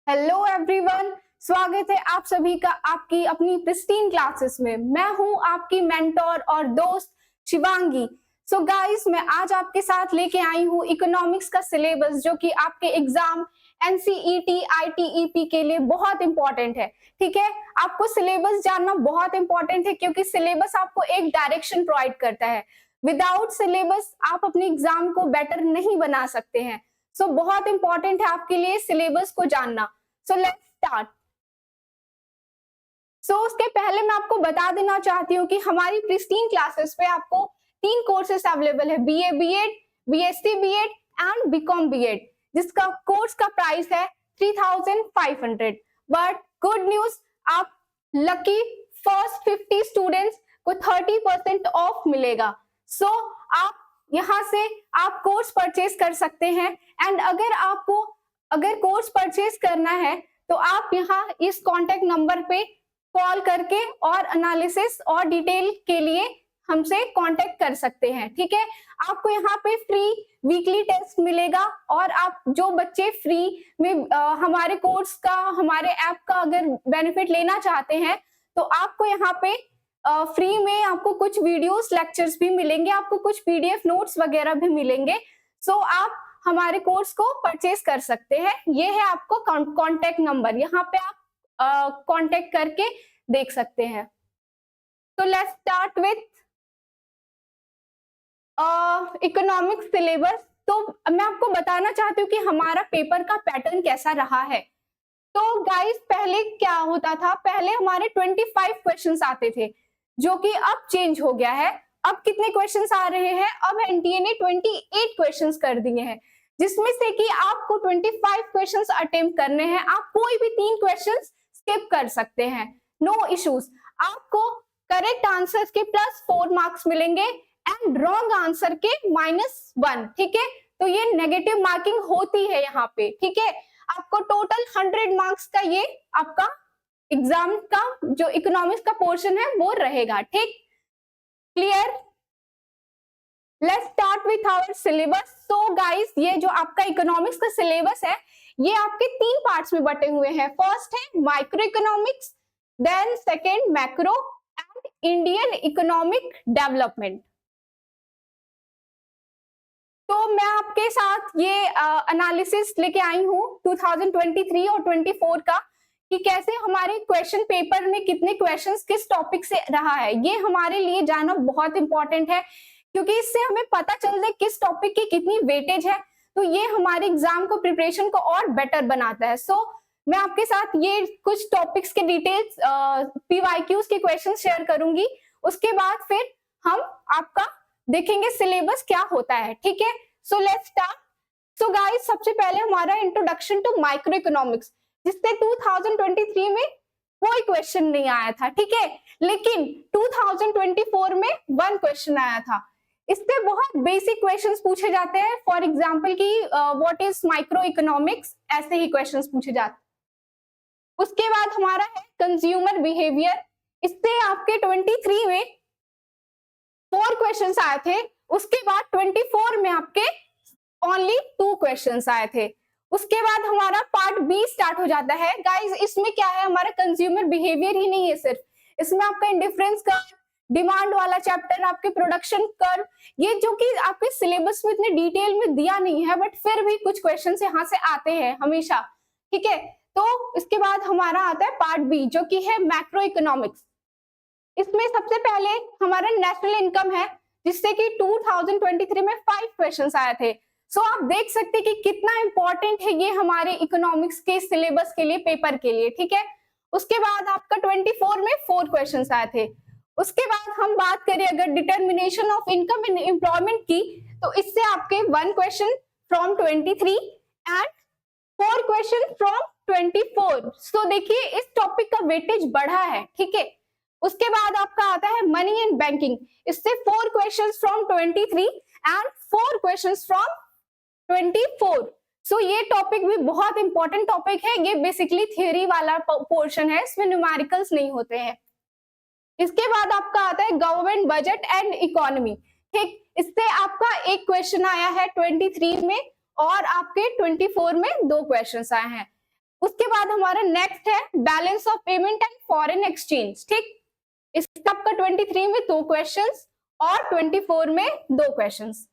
Hello everyone, स्वागत है आप सभी का आपकी अपनी प्रिस्टीन क्लासेस में। मैं हूं आपकी मेंटोर और दोस्त शिवांगी। सो गाइस, मैं आज आपके साथ लेके आई हूं इकोनॉमिक्स का सिलेबस, जो कि आपके एग्जाम एनसीईटी आईटीईपी के लिए बहुत इंपॉर्टेंट है। ठीक है, आपको सिलेबस जानना बहुत इंपॉर्टेंट है क्योंकि सिलेबस आपको एक डायरेक्शन प्रोवाइड करता है। विदाउट सिलेबस आप अपने एग्जाम को बेटर नहीं बना सकते हैं। सो बहुत इंपॉर्टेंट है आपके लिए सिलेबस को जानना। सो लेट्स स्टार्ट। उसके पहले मैं आपको बता देना चाहती हूँ कि हमारी प्रिस्टीन क्लासेस पे आपको 3 कोर्सेस अवेलेबल है, BA BEd, BSc BEd and BCom BEd, जिसका कोर्स का प्राइस है 3500। बट गुड न्यूज, आप लकी फर्स्ट 50 स्टूडेंट्स को 30% ऑफ मिलेगा। आप यहाँ से आप कोर्स परचेज कर सकते हैं। एंड अगर कोर्स परचेज करना है तो आप यहाँ इस कॉन्टेक्ट नंबर पे कॉल करके और एनालिसिस और डिटेल के लिए हमसे कांटेक्ट कर सकते हैं। ठीक है, आपको यहाँ पे फ्री वीकली टेस्ट मिलेगा और आप जो बच्चे फ्री में हमारे कोर्स का, हमारे ऐप का अगर बेनिफिट लेना चाहते हैं तो आपको यहाँ पे फ्री में आपको कुछ वीडियोस लेक्चर्स भी मिलेंगे, आपको कुछ पीडीएफ नोट्स वगैरह भी मिलेंगे। आप हमारे कोर्स को परचेज कर सकते हैं। ये है आपको कांटेक्ट नंबर, यहाँ पे आप कांटेक्ट करके देख सकते हैं। तो let's start with economics syllabus. तो मैं आपको बताना चाहती हूँ कि हमारा पेपर का पैटर्न कैसा रहा है। तो गाइस, पहले क्या होता था, पहले हमारे 25 क्वेश्चंस आते थे, जो कि अब चेंज हो गया है। अब कितने क्वेश्चंस आ रहे हैं? अब एनटीए ने 28 क्वेश्चंस कर दिए हैं, जिसमें से कि आपको 25 क्वेश्चंस अटेम्प्ट करने हैं। आप कोई भी 3 क्वेश्चंस स्किप कर सकते हैं, नो इश्यूज। आपको करेक्ट आंसर के +4 मार्क्स मिलेंगे एंड रॉन्ग आंसर के -1। ठीक है, तो ये नेगेटिव मार्किंग होती है यहाँ पे। ठीक है, आपको टोटल 100 मार्क्स का ये आपका एग्जाम का जो इकोनॉमिक्स का पोर्शन है वो रहेगा। ठीक, clear? Let's start with our syllabus. So guys, ये जो आपका इकोनॉमिक्स का सिलेबस है, ये आपके 3 पार्ट्स में बटे हुए हैं। फर्स्ट है micro economics, then second macro and Indian economic development. तो मैं आपके साथ ये एनालिसिस लेके आई हूँ 2023 और 24 का, कि कैसे हमारे क्वेश्चन पेपर में कितने क्वेश्चंस किस टॉपिक से रहा है। ये हमारे लिए जानना बहुत इंपॉर्टेंट है, क्योंकि इससे हमें पता चल जाए किस टॉपिक की कितनी वेटेज है। तो ये हमारे एग्जाम को प्रिपरेशन को और बेटर बनाता है। मैं आपके साथ ये कुछ टॉपिक्स के डिटेल्स, पीवाईक्यूज के क्वेश्चन शेयर करूंगी। उसके बाद फिर हम आपका देखेंगे सिलेबस क्या होता है। ठीक है, so let's start. So guys, सबसे पहले हमारा इंट्रोडक्शन टू माइक्रो इकोनॉमिक्स, जिससे 2023 में कोई क्वेश्चन नहीं आया था। ठीक है, लेकिन 2024 में 1 क्वेश्चन आया था। इससे बहुत बेसिक क्वेश्चंस पूछे जाते हैं। फॉर एग्जांपल कि व्हाट इज माइक्रो इकोनॉमिक्स, ऐसे ही क्वेश्चंस पूछे जाते हैं। उसके बाद हमारा है कंज्यूमर बिहेवियर। इससे आपके 23 में 4 क्वेश्चंस आए थे। उसके बाद 24 में आपके ओनली 2 क्वेश्चंस आए थे। उसके बाद हमारा पार्ट बी स्टार्ट हो जाता है। गाइस, इसमें क्या है, हमारा कंज्यूमर बिहेवियर ही नहीं है सिर्फ, इसमें आपका इंडिफरेंस कर्व, डिमांड वाला चैप्टर, आपके प्रोडक्शन कर्व, ये जो कि आपके सिलेबस में इतने डिटेल में दिया नहीं है, बट फिर भी कुछ क्वेश्चंस यहाँ से आते हैं हमेशा। ठीक है, तो इसके बाद हमारा आता है पार्ट बी, जो कि है मैक्रो इकोनॉमिक्स। इसमें सबसे पहले हमारा नेशनल इनकम है, जिससे कि 2023 में 5 क्वेश्चंस आए थे। आप देख सकते हैं कि कितना इंपॉर्टेंट है ये हमारे इकोनॉमिक्स के सिलेबस के लिए, पेपर के लिए। ठीक है, उसके बाद आपका 24 में 4 क्वेश्चंस आए थे। उसके बाद हम बात करें अगर determination of income in employment की, तो इससे आपके 1 question from 23 and 4 question from 24। देखिए, इस टॉपिक का वेटेज बढ़ा है। ठीक है, उसके बाद आपका आता है मनी एंड बैंकिंग। इससे 4 questions from 23 and 4 questions from 24। ये टॉपिक भी बहुत इंपॉर्टेंट टॉपिक है। ये बेसिकली थियरी वाला पोर्शन है, इसमें न्यूमेरिकल्स नहीं होते हैं। इसके बाद आपका आता है गवर्नमेंट बजट एंड इकोनॉमी। ठीक, इससे आपका 1 क्वेश्चन आया है 23 में और आपके 24 में 2 क्वेश्चंस आए हैं। उसके बाद हमारा नेक्स्ट है balance of payment and foreign exchange. ठीक, इसका आपका 23 में 2 क्वेश्चंस और 24 में 2 क्वेश्चंस।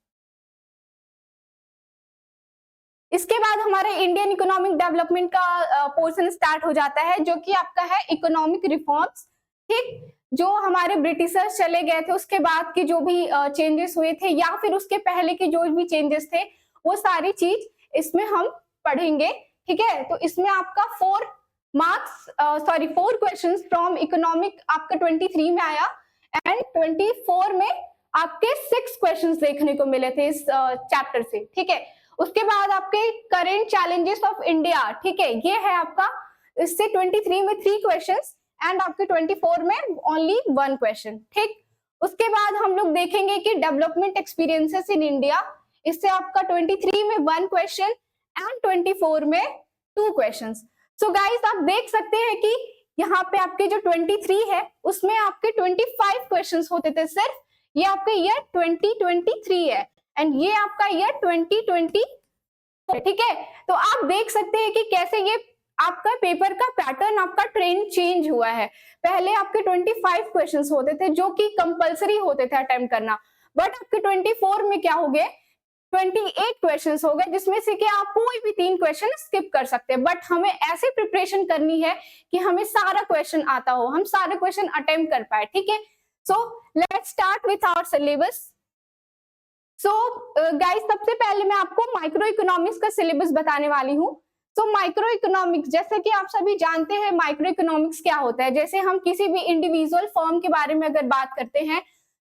इसके बाद हमारे इंडियन इकोनॉमिक डेवलपमेंट का पोर्शन स्टार्ट हो जाता है, जो कि आपका है इकोनॉमिक रिफॉर्म्स। ठीक, जो हमारे ब्रिटिशर्स चले गए थे उसके बाद के जो भी चेंजेस हुए थे या फिर उसके पहले के जो भी चेंजेस थे, वो सारी चीज इसमें हम पढ़ेंगे। ठीक है, तो इसमें आपका 4 क्वेश्चंस फ्रॉम इकोनॉमिक आपका 23 में आया एंड 24 में आपके 6 क्वेश्चंस देखने को मिले थे इस चैप्टर से। ठीक है, उसके बाद आपके करेंट चैलेंजेस ऑफ इंडिया। ठीक है, ये है आपका, इससे 23 में 3 क्वेश्चंस एंड आपके 24 में ओनली 1 क्वेश्चन। ठीक, उसके बाद हम लोग देखेंगे कि डेवलपमेंट एक्सपीरियंसेस इन इंडिया, इससे आपका 23 में 1 क्वेश्चन एंड 24 में 2 क्वेश्चंस। सो गाइस, आप देख सकते हैं कि यहाँ पे आपके जो 23 है उसमें आपके 25 क्वेश्चंस होते थे सिर्फ। ये आपका ईयर 2023 है एंड ये आपका ईयर 2020। ठीक है, तो आप देख सकते हैं कि कैसे ये आपका पेपर का पैटर्न, आपका ट्रेंड चेंज हुआ है। पहले आपके 25 क्वेश्चंस होते थे जो कि कंपलसरी होते थे अटेम्प्ट करना, बट आपके 24 में क्या हो गए, 28 क्वेश्चंस हो गए, जिसमें से कि आप कोई भी 3 क्वेश्चन स्किप कर सकते हैं। बट हमें ऐसे प्रिपरेशन करनी है कि हमें सारा क्वेश्चन आता हो, हम सारे क्वेश्चन अटेम्प्ट कर पाए। ठीक है, so let's start with our syllabus. So guys, सबसे पहले मैं आपको माइक्रो इकोनॉमिक्स का सिलेबस बताने वाली हूँ। तो माइक्रो इकोनॉमिक्स, जैसे कि आप सभी जानते हैं माइक्रो इकोनॉमिक्स क्या होता है। जैसे हम किसी भी इंडिविजुअल फर्म के बारे में अगर बात करते हैं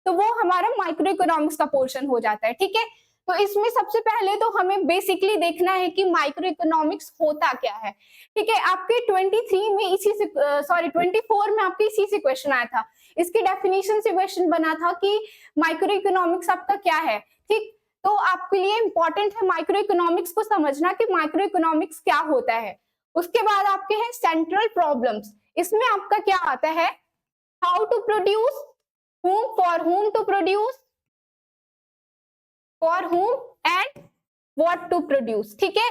तो वो हमारा माइक्रो इकोनॉमिक्स का पोर्शन हो जाता है। ठीक है, तो इसमें सबसे पहले तो हमें बेसिकली देखना है कि माइक्रो इकोनॉमिक्स होता क्या है। ठीक है, आपके 23 में इसी से 24 में आपके इसी से क्वेश्चन आया था, इसकी डेफिनेशन से क्वेश्चन बना था कि माइक्रो इकोनॉमिक्स आपका क्या है। ठीक, तो आपके लिए इंपॉर्टेंट है माइक्रो इकोनॉमिक्स को समझना कि माइक्रो इकोनॉमिक्स क्या होता है। उसके बाद आपके हैं सेंट्रल प्रॉब्लम्स, इसमें आपका क्या आता है, how to produce, whom, for whom to produce, for whom and what to produce। ठीक है,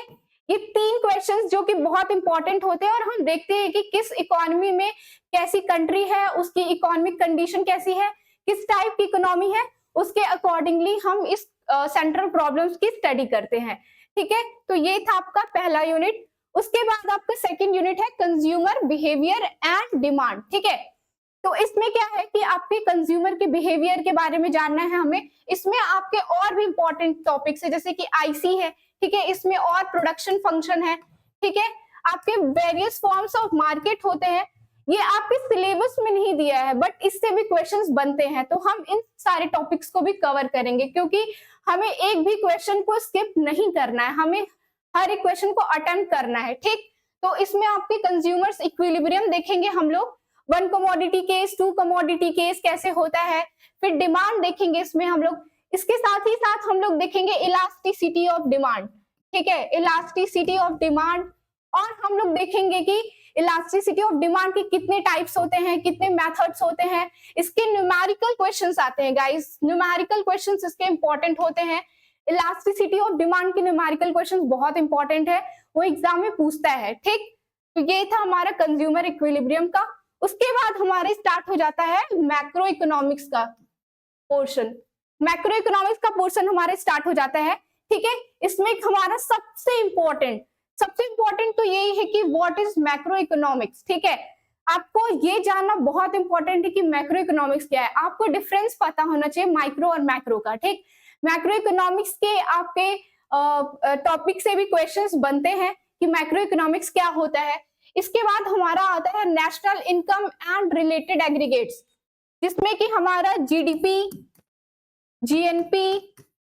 ये 3 क्वेश्चंस जो कि बहुत इंपॉर्टेंट होते हैं और हम देखते हैं कि किस इकोनॉमी में कैसी कंट्री है, उसकी इकोनॉमिक कंडीशन कैसी है, किस टाइप की इकोनॉमी है, उसके अकॉर्डिंगली हम इस सेंट्रल प्रॉब्लम्स की स्टडी करते हैं। ठीक है, तो ये था आपका पहला यूनिट। उसके बाद आपका सेकंड यूनिट है कंज्यूमर बिहेवियर एंड डिमांड। ठीक है, तो इसमें क्या है कि आपके कंज्यूमर के बिहेवियर के बारे में जानना है हमें। इसमें आपके और भी इंपॉर्टेंट टॉपिक्स है, जैसे कि आईसी है। ठीक है, इसमें और प्रोडक्शन फंक्शन है। ठीक है, आपके वेरियस फॉर्म्स ऑफ मार्केट होते हैं, ये आपके सिलेबस में नहीं दिया है बट इससे भी क्वेश्चंस बनते हैं, तो हम इन सारे टॉपिक्स को भी कवर करेंगे क्योंकि हमें एक भी क्वेश्चन को स्किप नहीं करना है, हमें हर एक क्वेश्चन को अटेम्प्ट करना है। ठीक, तो इसमें आपके कंज्यूमर्स इक्विलिब्रियम देखेंगे हम लोग, 1 कमोडिटी केस, 2 कमोडिटी केस कैसे होता है, फिर डिमांड देखेंगे इसमें हम लोग। इसके साथ ही साथ हम लोग देखेंगे इलास्टिसिटी ऑफ डिमांड। ठीक है, इलास्टिसिटी ऑफ डिमांड, और हम लोग देखेंगे कि इलास्टिसिटी ऑफ डिमांड के कितने टाइप्स होते हैं, कितने मेथड्स होते हैं, इसके न्यूमेरिकल क्वेश्चंस आते हैं गाइस, न्यूमेरिकल क्वेश्चंस इसके इंपॉर्टेंट होते हैं। इलास्टिसिटी ऑफ डिमांड के न्यूमेरिकल क्वेश्चंस बहुत इंपॉर्टेंट है, वो एग्जाम में पूछता है। ठीक, तो ये था हमारा कंज्यूमर इक्विलिब्रियम का। उसके बाद हमारे स्टार्ट हो जाता है मैक्रो इकोनॉमिक्स का पोर्शन। मैक्रो इकोनॉमिक्स का पोर्शन हमारे स्टार्ट हो जाता है। ठीक है, इसमें हमारा सबसे इंपॉर्टेंट तो यही है कि व्हाट इज मैक्रो इकोनॉमिक्स। ठीक है, आपको ये जानना बहुत इंपॉर्टेंट है कि मैक्रो इकोनॉमिक्स क्या है, आपको डिफरेंस पता होना चाहिए माइक्रो और मैक्रो का। ठीक, मैक्रो इकोनॉमिक्स के आपके टॉपिक से भी क्वेश्चंस बनते हैं कि मैक्रो इकोनॉमिक्स क्या होता है। इसके बाद हमारा आता है national income and related aggregates, जिसमें कि हमारा जीडीपी, जीएनपी,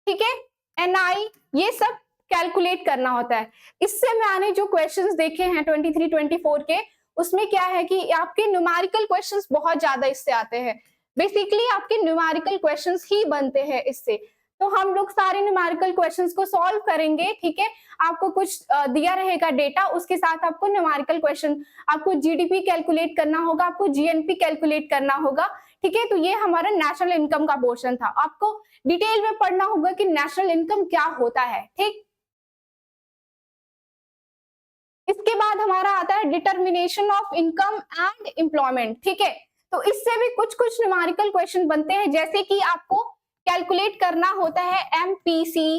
ठीक है, एनआई, ये सब कैलकुलेट करना होता है। इससे मैंने जो क्वेश्चंस देखे हैं 23, 24 के, उसमें क्या है कि आपके न्यूमेरिकल क्वेश्चंस बहुत ज्यादा इससे आते हैं। बेसिकली आपके न्यूमेरिकल क्वेश्चंस ही बनते हैं इससे, तो हम लोग सारे न्यूमेरिकल क्वेश्चंस को सॉल्व करेंगे। ठीक है, आपको कुछ दिया रहेगा डेटा, उसके साथ आपको न्यूमेरिकल क्वेश्चन, आपको जीडीपी कैलकुलेट करना होगा, आपको जीएनपी कैलकुलेट करना होगा। ठीक है, तो ये हमारा नेशनल इनकम का पोर्शन था। आपको डिटेल में पढ़ना होगा कि नेशनल इनकम क्या होता है। ठीक, इसके बाद हमारा आता है determination of income and employment. ठीक है, तो इससे भी कुछ कुछ न्यूमेरिकल क्वेश्चन बनते हैं, जैसे कि आपको कैलकुलेट करना होता है एमपीसी,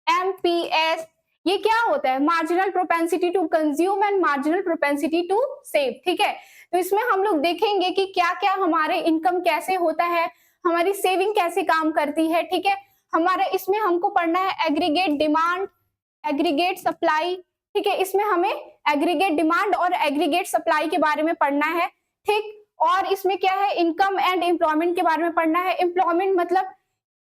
एमपीएस। ये क्या होता है? Marginal propensity to consume and marginal propensity to save. ठीक है, तो इसमें हम लोग देखेंगे कि क्या क्या हमारे इनकम कैसे होता है, हमारी सेविंग कैसे काम करती है। ठीक है, हमारा इसमें हमको पढ़ना है एग्रीगेट डिमांड, एग्रीगेट सप्लाई। ठीक है, इसमें हमें एग्रीगेट डिमांड और एग्रीगेट सप्लाई के बारे में पढ़ना है। ठीक, और इसमें क्या है, इनकम एंड एम्प्लॉयमेंट के बारे में पढ़ना है। एम्प्लॉयमेंट मतलब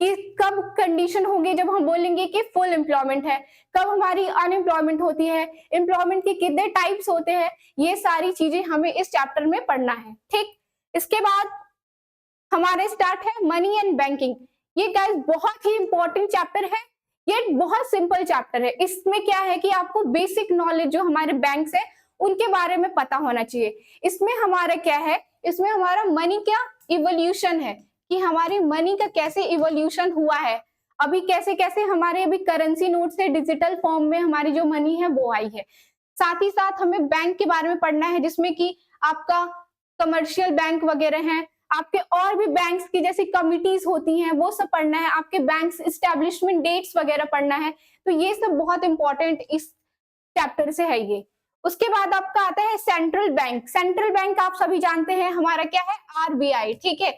कि कब कंडीशन होगी जब हम बोलेंगे कि फुल एम्प्लॉयमेंट है, कब हमारी अनएम्प्लॉयमेंट होती है, एम्प्लॉयमेंट के कितने टाइप्स होते हैं, ये सारी चीजें हमें इस चैप्टर में पढ़ना है। ठीक, इसके बाद हमारे स्टार्ट है मनी एंड बैंकिंग। ये गाइस बहुत ही इंपॉर्टेंट चैप्टर है, ये बहुत सिंपल चैप्टर है। इसमें क्या है कि आपको बेसिक नॉलेज जो हमारे बैंक्स है उनके बारे में पता होना चाहिए। इसमें हमारा क्या है, इसमें हमारा मनी क्या इवोल्यूशन है, कि हमारी मनी का कैसे इवोल्यूशन हुआ है, अभी कैसे कैसे हमारे अभी करेंसी नोट से डिजिटल फॉर्म में हमारी जो मनी है वो आई है। साथ ही साथ हमें बैंक के बारे में पढ़ना है, जिसमें कि आपका कमर्शियल बैंक वगैरह हैं, आपके और भी बैंक्स की जैसी कमिटीज होती हैं वो सब पढ़ना है, आपके बैंक्स एस्टेब्लिशमेंट डेट्स वगैरह पढ़ना है। तो ये सब बहुत इंपॉर्टेंट इस चैप्टर से है ये। उसके बाद आपका आता है सेंट्रल बैंक। सेंट्रल बैंक आप सभी जानते हैं हमारा क्या है, आरबीआई। ठीक है,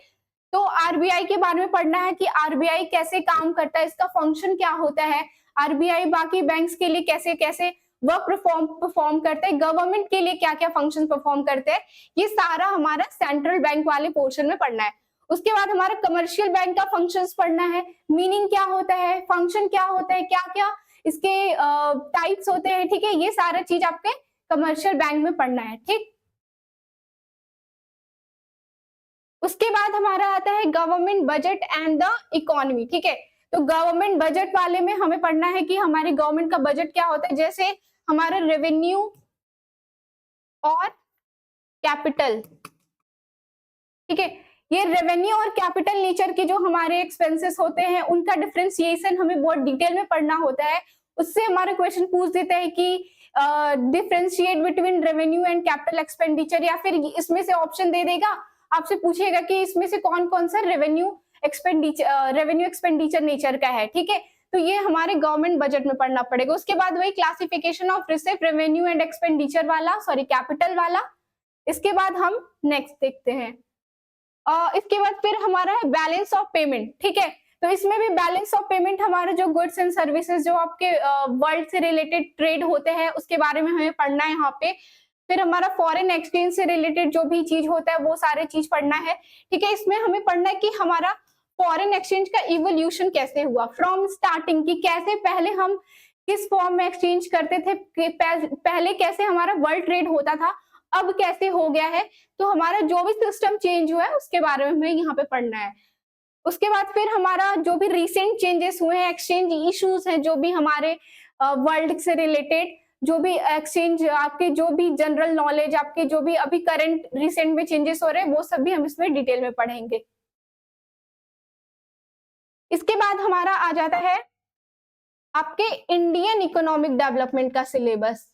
तो आरबीआई के बारे में पढ़ना है कि आरबीआई कैसे काम करता है, इसका फंक्शन क्या होता है, आरबीआई बाकी बैंक्स के लिए कैसे कैसे वर्क परफॉर्म करते हैं, गवर्नमेंट के लिए क्या क्या फंक्शन परफॉर्म करते हैं, ये सारा हमारा सेंट्रल बैंक वाले पोर्शन में पढ़ना है। उसके बाद हमारा कमर्शियल बैंक का फंक्शंस पढ़ना है, मीनिंग क्या होता है, फंक्शन क्या होता है, क्या क्या इसके टाइप्स होते हैं। ठीक है, ये सारा चीज आपके कमर्शियल बैंक में पढ़ना है। ठीक, उसके बाद हमारा आता है government budget and the economy. ठीक है, तो गवर्नमेंट बजट वाले में हमें पढ़ना है कि हमारे गवर्नमेंट का बजट क्या होता है, जैसे हमारा रेवेन्यू और कैपिटल। ठीक है, ये रेवेन्यू और कैपिटल नेचर के जो हमारे एक्सपेंसेस होते हैं उनका डिफरेंशिएशन हमें बहुत डिटेल में पढ़ना होता है। उससे हमारे क्वेश्चन पूछ देता है कि differentiate between revenue and capital expenditure, या फिर इसमें से ऑप्शन दे देगा, आपसे पूछेगा कि इसमें से कौन कौन सा रेवेन्यू एक्सपेंडिचर नेचर का है। ठीक है, तो ये हमारे गवर्नमेंट बजट में पढ़ना पड़ेगा। उसके बाद वही classification of receipt, revenue and expenditure वाला, सॉरी कैपिटल वाला। इसके बाद हम नेक्स्ट देखते हैं, इसके बाद फिर हमारा है बैलेंस ऑफ पेमेंट। ठीक है, तो इसमें भी बैलेंस ऑफ पेमेंट हमारे जो गुड्स एंड सर्विसेज जो आपके वर्ल्ड से रिलेटेड ट्रेड होते हैं उसके बारे में हमें पढ़ना है यहाँ पे। फिर हमारा फॉरेन एक्सचेंज से रिलेटेड जो भी चीज होता है वो सारे चीज पढ़ना है। ठीक है, इसमें हमें पढ़ना है कि हमारा फॉरेन एक्सचेंज का इवोल्यूशन कैसे हुआ फ्रॉम स्टार्टिंग, कि कैसे पहले हम किस फॉर्म में एक्सचेंज करते थे, पहले कैसे हमारा वर्ल्ड ट्रेड होता था, अब कैसे हो गया है। तो हमारा जो भी सिस्टम चेंज हुआ है उसके बारे में हमें यहाँ पे पढ़ना है। उसके बाद फिर हमारा जो भी रिसेंट चेंजेस हुए हैं, एक्सचेंज इश्यूज हैं जो भी हमारे वर्ल्ड से रिलेटेड, जो भी एक्सचेंज आपके जो भी जनरल नॉलेज, आपके जो भी अभी करंट रिसेंट में चेंजेस हो रहे हैं वो सब भी हम इसमें डिटेल में पढ़ेंगे। इसके बाद हमारा आ जाता है आपके इंडियन इकोनॉमिक डेवलपमेंट का सिलेबस।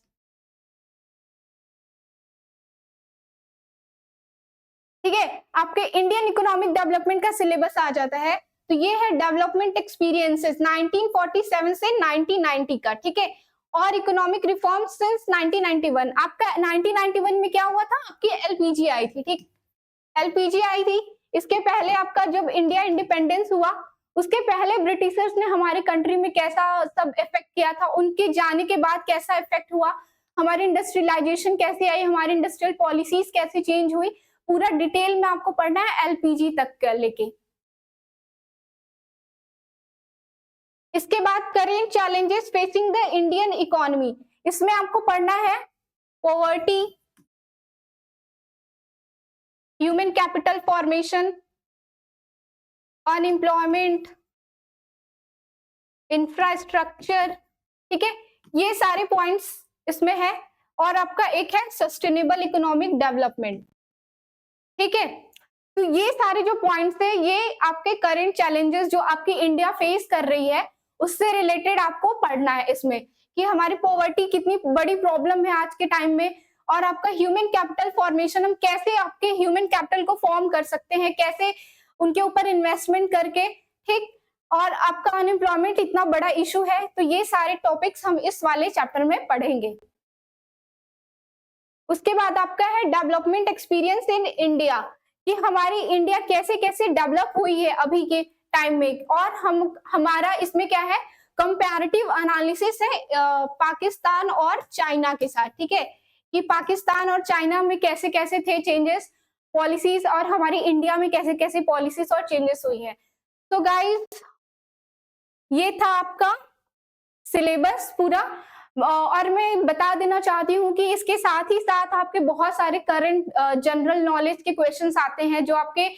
ठीक है, आपके इंडियन इकोनॉमिक डेवलपमेंट का सिलेबस आ जाता है। तो ये है डेवलपमेंट एक्सपीरियंसेस 1947 से 1990 का। ठीक है, और इकोनॉमिक रिफॉर्म सिंस 1991। आपका 1991 में क्या हुआ था, आपकी एलपीजी आई थी। ठीक, एलपीजी आई थी। इसके पहले आपका जब इंडिया इंडिपेंडेंस हुआ उसके पहले ब्रिटिशर्स ने हमारे कंट्री में कैसा सब इफेक्ट किया था, उनके जाने के बाद कैसा इफेक्ट हुआ, हमारी इंडस्ट्रियलाइजेशन कैसे आई, हमारी इंडस्ट्रियल पॉलिसीज कैसे चेंज हुई, पूरा डिटेल में आपको पढ़ना है एलपीजी तक का लेके। इसके बाद current challenges facing the Indian economy, इसमें आपको पढ़ना है poverty, human capital formation, unemployment, infrastructure. ठीक है, ये सारे पॉइंट्स इसमें है। और आपका एक है सस्टेनेबल इकोनॉमिक डेवलपमेंट। ठीक है, तो ये सारे जो पॉइंट्स है ये आपके करंट चैलेंजेस जो आपकी इंडिया फेस कर रही है उससे रिलेटेड आपको पढ़ना है इसमें, कि हमारी पॉवर्टी कितनी बड़ी प्रॉब्लम है आज के टाइम में, और आपका ह्यूमन कैपिटल फॉर्मेशन, हम कैसे आपके ह्यूमन कैपिटल को फॉर्म कर सकते हैं, कैसे उनके ऊपर इन्वेस्टमेंट करके, ठीक। और आपका अनएम्प्लॉयमेंट इतना बड़ा इशू है, तो ये सारे टॉपिक्स हम इस वाले चैप्टर में पढ़ेंगे। उसके बाद आपका है डेवलपमेंट एक्सपीरियंस इन इंडिया, कि हमारी इंडिया कैसे कैसे डेवलप हुई है अभी के टाइम में, और हमारा इसमें क्या है, कंपैरेटिव एनालिसिस है पाकिस्तान और चाइना के साथ, ठीक है, कि पाकिस्तान और चाइना में कैसे कैसे थे चेंजेस पॉलिसीज, और हमारी इंडिया में कैसे कैसे पॉलिसीज और चेंजेस हुई है। तो गाइस ये था आपका सिलेबस पूरा, और मैं बता देना चाहती हूँ कि इसके साथ ही साथ आपके बहुत सारे करंट जनरल नॉलेज के क्वेश्चंस आते हैं जो आपके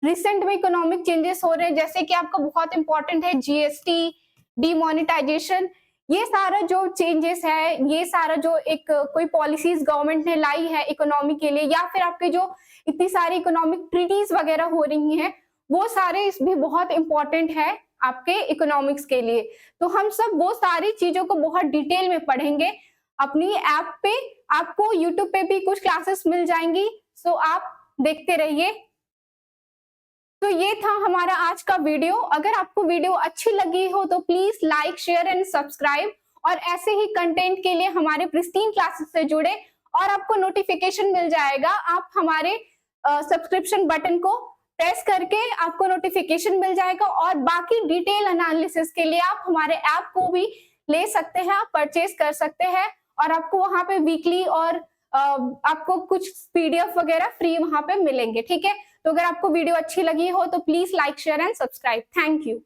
रिसेंट में इकोनॉमिक चेंजेस हो रहे हैं, जैसे कि आपका बहुत इंपॉर्टेंट है जीएसटी, डीमोनेटाइजेशन, ये सारा जो चेंजेस है, ये सारा जो एक कोई पॉलिसीज गवर्नमेंट ने लाई है इकोनॉमी के लिए, या फिर आपके जो इतनी सारी इकोनॉमिक ट्रीटीज वगैरह हो रही हैं, वो सारे भी बहुत इंपॉर्टेंट है आपके इकोनॉमिक्स के लिए। तो हम सब वो सारी चीजों को बहुत डिटेल में पढ़ेंगे अपनी ऐप पे, आपको यूट्यूब पे भी कुछ क्लासेस मिल जाएंगी, सो आप देखते रहिए। तो ये था हमारा आज का वीडियो। अगर आपको वीडियो अच्छी लगी हो तो please like, share and subscribe, और ऐसे ही कंटेंट के लिए हमारे प्रिस्टीन क्लासेस से जुड़े, और आपको नोटिफिकेशन मिल जाएगा, आप हमारे सब्सक्रिप्शन बटन को प्रेस करके आपको नोटिफिकेशन मिल जाएगा, और बाकी डिटेल एनालिसिस के लिए आप हमारे ऐप को भी ले सकते हैं, आप परचेज कर सकते हैं, और आपको वहां पे वीकली और आपको कुछ पीडीएफ वगैरह फ्री वहां पे मिलेंगे, ठीक है। तो अगर आपको वीडियो अच्छी लगी हो तो please like, share and subscribe. Thank you.